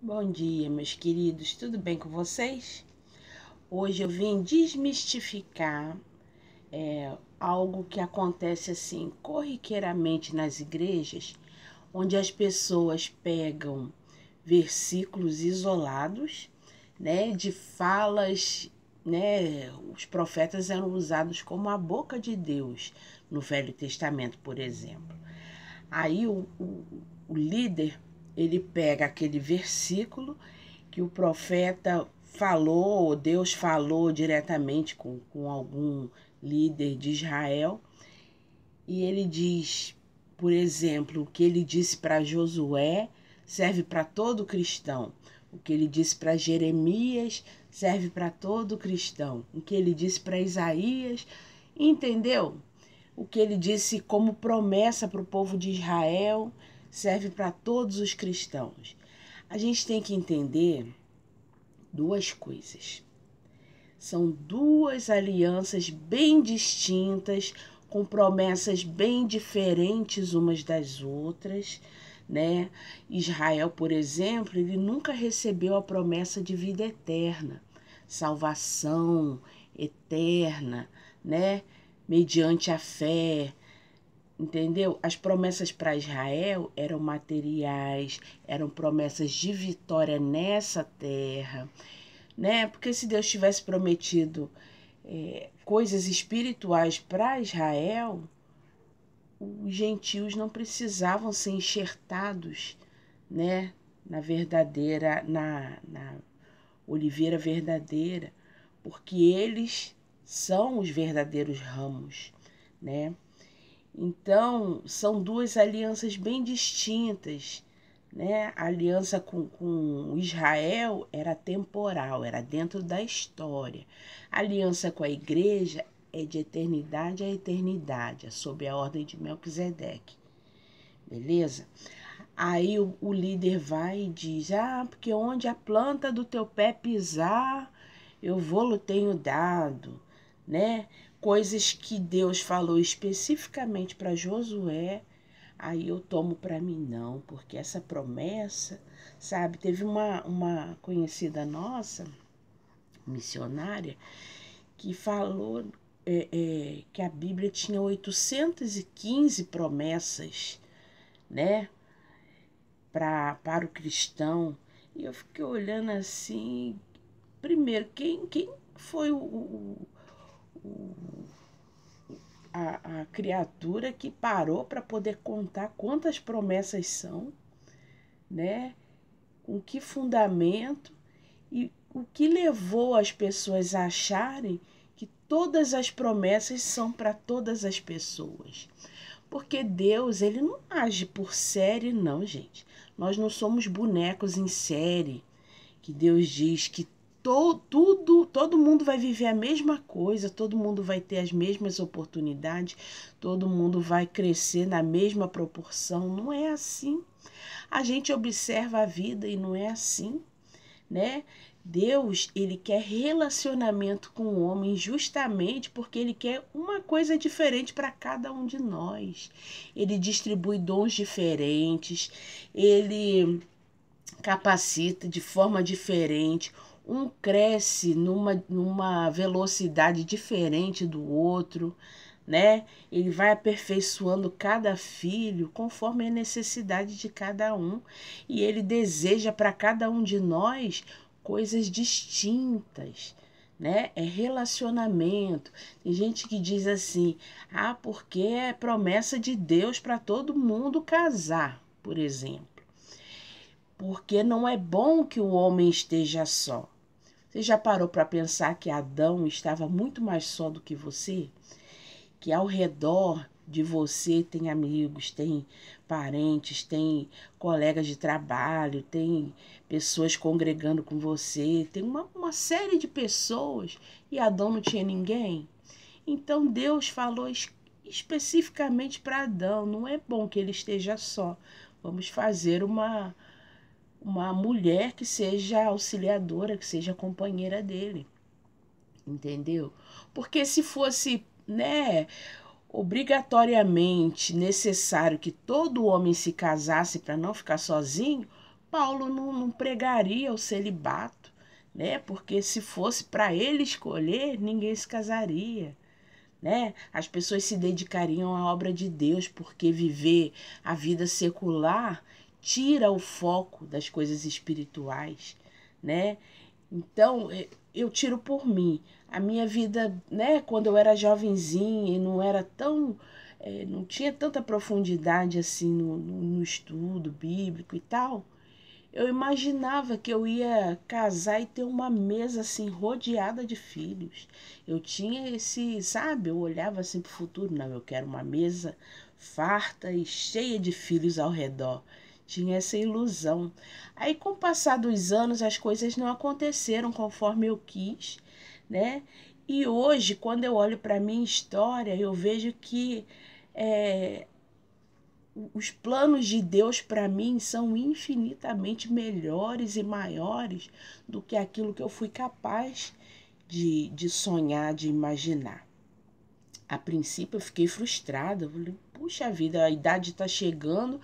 Bom dia, meus queridos, tudo bem com vocês? Hoje eu vim desmistificar algo que acontece assim corriqueiramente nas igrejas, onde as pessoas pegam versículos isolados, né, de falas, né, os profetas eram usados como a boca de Deus no Velho Testamento, por exemplo. Aí o líder, ele pega aquele versículo que o profeta falou, ou Deus falou diretamente com algum líder de Israel, e ele diz, por exemplo, o que ele disse para Josué serve para todo cristão. O que ele disse para Jeremias serve para todo cristão. O que ele disse para Isaías, entendeu? O que ele disse como promessa para o povo de Israel serve para todos os cristãos. A gente tem que entender duas coisas. São duas alianças bem distintas, com promessas bem diferentes umas das outras, né? Israel, por exemplo, ele nunca recebeu a promessa de vida eterna, salvação eterna, né? Mediante a fé, entendeu? As promessas para Israel eram materiais, eram promessas de vitória nessa terra, né? Porque se Deus tivesse prometido coisas espirituais para Israel, os gentios não precisavam ser enxertados, né? Na oliveira verdadeira, porque eles são os verdadeiros ramos, né? Então, são duas alianças bem distintas, né? A aliança com Israel era temporal, era dentro da história. A aliança com a igreja é de eternidade a eternidade, é sob a ordem de Melquisedeque, beleza? Aí o líder vai e diz, porque onde a planta do teu pé pisar, eu vou-lo tenho dado, né? Coisas que Deus falou especificamente para Josué, aí eu tomo para mim não, porque essa promessa, sabe? Teve uma conhecida nossa, missionária, que falou que a Bíblia tinha 815 promessas, né? Para o cristão. E eu fiquei olhando assim, primeiro, quem foi a criatura que parou para poder contar quantas promessas são, né? Com que fundamento e o que levou as pessoas a acharem que todas as promessas são para todas as pessoas. Porque Deus, ele não age por série, não, gente. Nós não somos bonecos em série, que Deus diz que todo mundo vai viver a mesma coisa, todo mundo vai ter as mesmas oportunidades, todo mundo vai crescer na mesma proporção. Não é assim. A gente observa a vida e não é assim, né? Deus, ele quer relacionamento com o homem justamente porque ele quer uma coisa diferente para cada um de nós. Ele distribui dons diferentes, ele capacita de forma diferente. Um cresce numa velocidade diferente do outro, né? Ele vai aperfeiçoando cada filho conforme a necessidade de cada um. E ele deseja para cada um de nós coisas distintas, né? É relacionamento. Tem gente que diz assim: porque é promessa de Deus para todo mundo casar, por exemplo. Porque não é bom que o homem esteja só. Você já parou para pensar que Adão estava muito mais só do que você? Que ao redor de você tem amigos, tem parentes, tem colegas de trabalho, tem pessoas congregando com você, tem uma série de pessoas, e Adão não tinha ninguém? Então Deus falou especificamente para Adão: não é bom que ele esteja só, vamos fazer uma mulher que seja auxiliadora, que seja companheira dele, entendeu? Porque se fosse, né, obrigatoriamente necessário que todo homem se casasse para não ficar sozinho, Paulo não pregaria o celibato, né? Porque se fosse para ele escolher, ninguém se casaria, né? As pessoas se dedicariam à obra de Deus, porque viver a vida secular tira o foco das coisas espirituais, né? Então, eu tiro por mim. A minha vida, né, quando eu era jovenzinha e não era tão, não tinha tanta profundidade assim no estudo bíblico e tal, eu imaginava que eu ia casar e ter uma mesa assim rodeada de filhos. Eu tinha esse, sabe, eu olhava assim para o futuro, não, eu quero uma mesa farta e cheia de filhos ao redor. Tinha essa ilusão. Aí, com o passar dos anos, as coisas não aconteceram conforme eu quis, né? E hoje, quando eu olho para a minha história, eu vejo que é, os planos de Deus para mim são infinitamente melhores e maiores do que aquilo que eu fui capaz de sonhar, de imaginar. A princípio eu fiquei frustrada, eu falei, puxa vida, a idade está chegando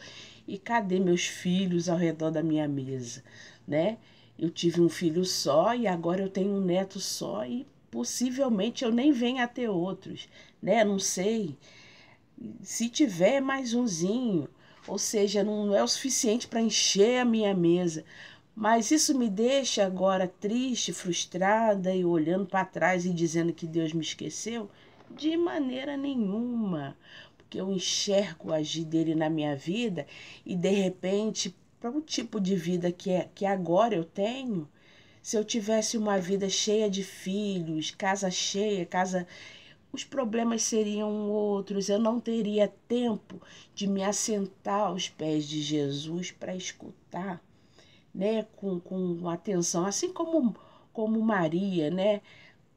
e cadê meus filhos ao redor da minha mesa, né? Eu tive um filho só e agora eu tenho um neto só e possivelmente eu nem venha a ter outros, né? Não sei. Se tiver mais umzinho, ou seja, não é o suficiente para encher a minha mesa. Mas isso me deixa agora triste, frustrada e olhando para trás e dizendo que Deus me esqueceu? De maneira nenhuma, porque eu enxergo o agir dele na minha vida e de repente, para o tipo de vida que agora eu tenho, se eu tivesse uma vida cheia de filhos, casa cheia, casa, os problemas seriam outros. Eu não teria tempo de me assentar aos pés de Jesus para escutar, né, com atenção, assim como Maria, né?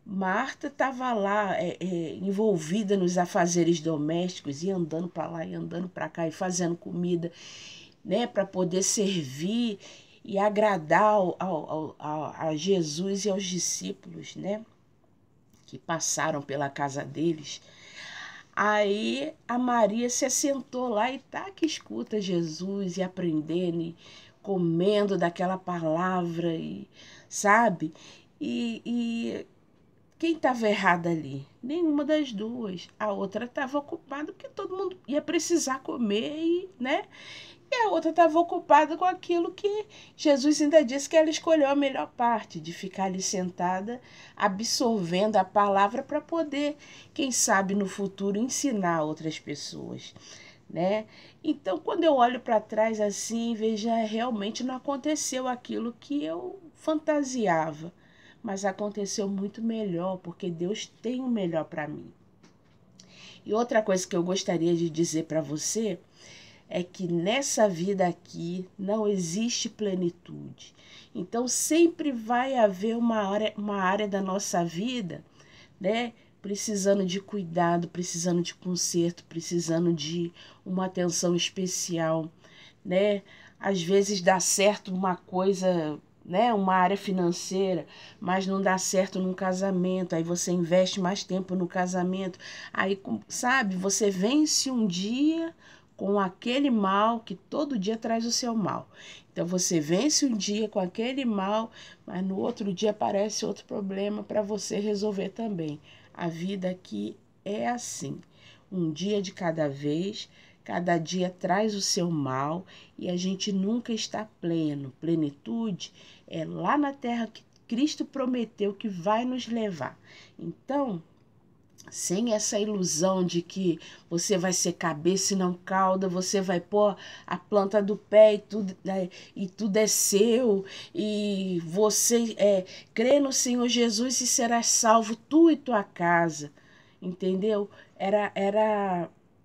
Marta estava lá envolvida nos afazeres domésticos e andando para lá e andando para cá e fazendo comida, né, para poder servir e agradar a Jesus e aos discípulos, né, que passaram pela casa deles. Aí a Maria se assentou lá e tá que escuta Jesus e aprendendo e comendo daquela palavra e sabe? E quem estava errada ali? Nenhuma das duas. A outra estava ocupada porque todo mundo ia precisar comer e, né? E a outra estava ocupada com aquilo que Jesus ainda disse que ela escolheu a melhor parte, de ficar ali sentada, absorvendo a palavra para poder, quem sabe no futuro, ensinar outras pessoas, né? Então, quando eu olho para trás assim, veja, realmente não aconteceu aquilo que eu fantasiava, mas aconteceu muito melhor, porque Deus tem o melhor para mim. E outra coisa que eu gostaria de dizer para você é que nessa vida aqui não existe plenitude. Então sempre vai haver uma área da nossa vida, né, precisando de cuidado, precisando de conserto, precisando de uma atenção especial, né? Às vezes dá certo uma coisa, né, uma área financeira, mas não dá certo num casamento, aí você investe mais tempo no casamento, aí, sabe, você vence um dia com aquele mal que todo dia traz o seu mal. Então você vence um dia com aquele mal, mas no outro dia aparece outro problema para você resolver também. A vida aqui é assim, um dia de cada vez, cada dia traz o seu mal e a gente nunca está pleno. Plenitude é lá na terra que Cristo prometeu que vai nos levar. Então, sem essa ilusão de que você vai ser cabeça e não cauda, você vai pôr a planta do pé e tudo é seu, e você crê no Senhor Jesus e serás salvo, tu e tua casa, entendeu?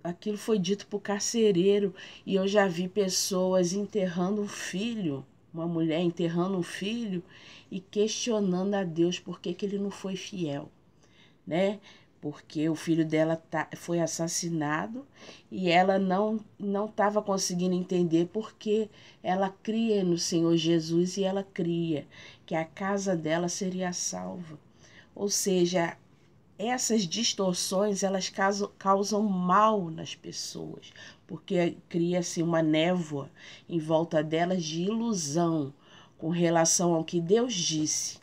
Aquilo foi dito para o carcereiro, e eu já vi pessoas enterrando um filho, uma mulher enterrando um filho e questionando a Deus por que ele não foi fiel, né? Porque o filho dela foi assassinado e ela não estava conseguindo entender porque ela cria no Senhor Jesus e ela cria que a casa dela seria salva. Ou seja, essas distorções elas causam mal nas pessoas, porque cria-se uma névoa em volta delas de ilusão com relação ao que Deus disse.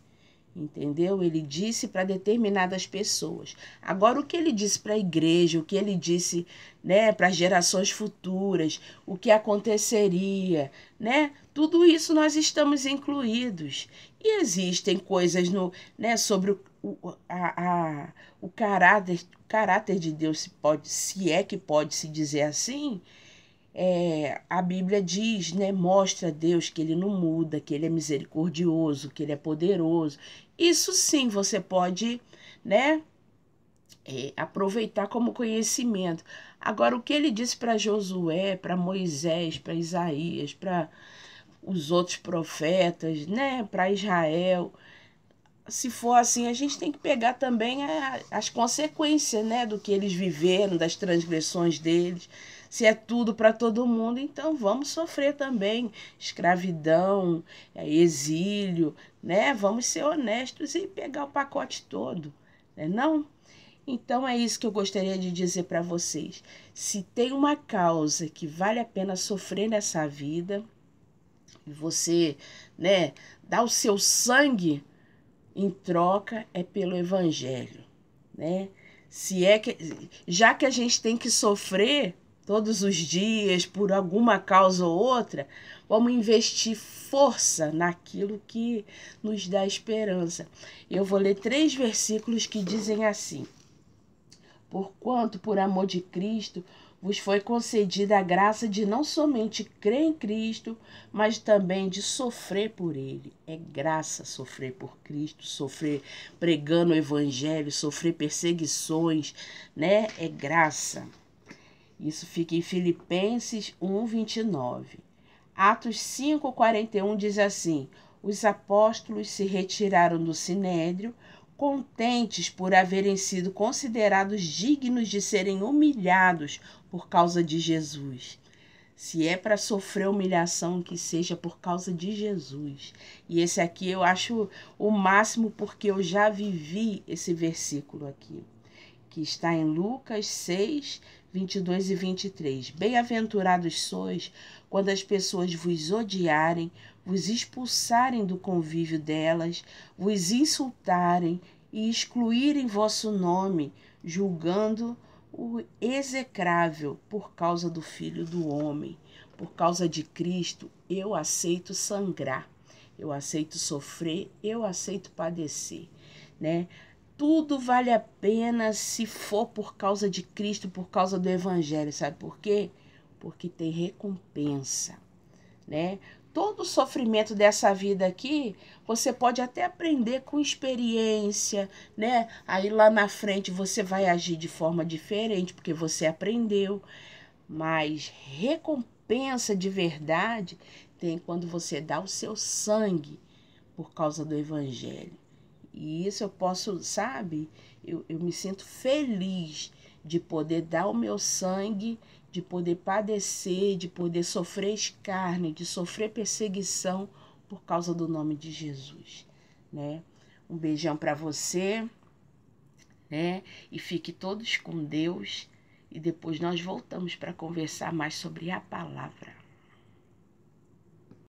Entendeu? Ele disse para determinadas pessoas. Agora, o que ele disse para a igreja, o que ele disse, né, para as gerações futuras, o que aconteceria, né? Tudo isso nós estamos incluídos. E existem coisas no, né, sobre o caráter de Deus, se é que pode se dizer assim. A Bíblia diz, né, mostra a Deus que ele não muda, que ele é misericordioso, que ele é poderoso. Isso sim você pode, né, aproveitar como conhecimento. Agora, o que ele disse para Josué, para Moisés, para Isaías, para os outros profetas, né, para Israel, se for assim, a gente tem que pegar também as consequências, né, do que eles viveram, das transgressões deles. Se é tudo para todo mundo, então vamos sofrer também escravidão, exílio, né? Vamos ser honestos e pegar o pacote todo, né? Não? Então é isso que eu gostaria de dizer para vocês. Se tem uma causa que vale a pena sofrer nessa vida, e você, né, dá o seu sangue em troca, é pelo evangelho, né? Se é que, já que a gente tem que sofrer todos os dias por alguma causa ou outra, vamos investir força naquilo que nos dá esperança. Eu vou ler 3 versículos que dizem assim: porquanto, por amor de Cristo, vos foi concedida a graça de não somente crer em Cristo, mas também de sofrer por Ele. É graça sofrer por Cristo, sofrer pregando o Evangelho, sofrer perseguições, né? É graça. Isso fica em Filipenses 1:29. Atos 5:41 diz assim: os apóstolos se retiraram do sinédrio, contentes por haverem sido considerados dignos de serem humilhados por causa de Jesus. Se é para sofrer humilhação, que seja por causa de Jesus. E esse aqui eu acho o máximo, porque eu já vivi esse versículo aqui, que está em Lucas 6, 22 e 23. Bem-aventurados sois quando as pessoas vos odiarem, vos expulsarem do convívio delas, vos insultarem e excluírem vosso nome, julgando o execrável por causa do Filho do Homem. Por causa de Cristo, eu aceito sangrar, eu aceito sofrer, eu aceito padecer, né? Tudo vale a pena se for por causa de Cristo, por causa do Evangelho. Sabe por quê? Porque tem recompensa, né? Todo o sofrimento dessa vida aqui, você pode até aprender com experiência, né? Aí lá na frente você vai agir de forma diferente, porque você aprendeu. Mas recompensa de verdade tem quando você dá o seu sangue por causa do Evangelho. E isso eu posso, sabe? Eu me sinto feliz de poder dar o meu sangue, de poder padecer, de poder sofrer escárnio, de sofrer perseguição por causa do nome de Jesus, né? Um beijão para você, né? E fique todos com Deus. E depois nós voltamos para conversar mais sobre a palavra.